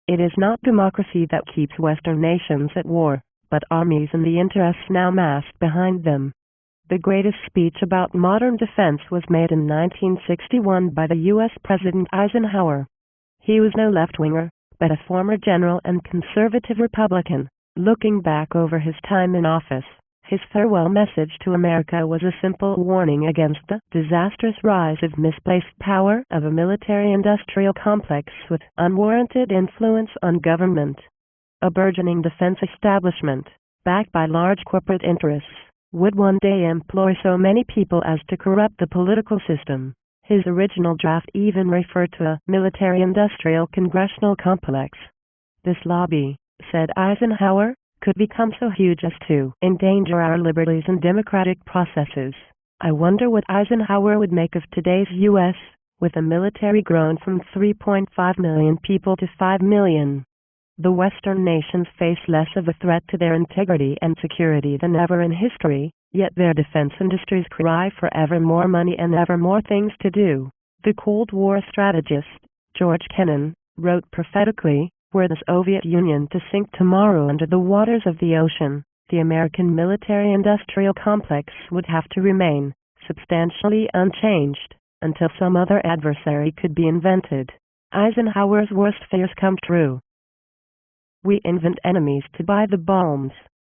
It is not democracy that keeps Western nations at war, but armies and the interests now masked behind them. The greatest speech about modern defense was made in 1961 by the U.S. President Eisenhower. He was no left-winger, but a former general and conservative Republican. Looking back over his time in office, his farewell message to America was a simple warning against the disastrous rise of misplaced power of a military-industrial complex with unwarranted influence on government. A burgeoning defense establishment, backed by large corporate interests, would one day employ so many people as to corrupt the political system. His original draft even referred to a military-industrial congressional complex. This lobby, said Eisenhower, could become so huge as to endanger our liberties and democratic processes. I wonder what Eisenhower would make of today's U.S., with a military grown from 3.5 million people to 5 million. The Western nations face less of a threat to their integrity and security than ever in history, yet their defense industries cry for ever more money and ever more things to do. The Cold War strategist, George Kennan, wrote prophetically, "Were the Soviet Union to sink tomorrow under the waters of the ocean, the American military-industrial complex would have to remain substantially unchanged until some other adversary could be invented." Eisenhower's worst fears come true. We invent enemies to buy the bombs.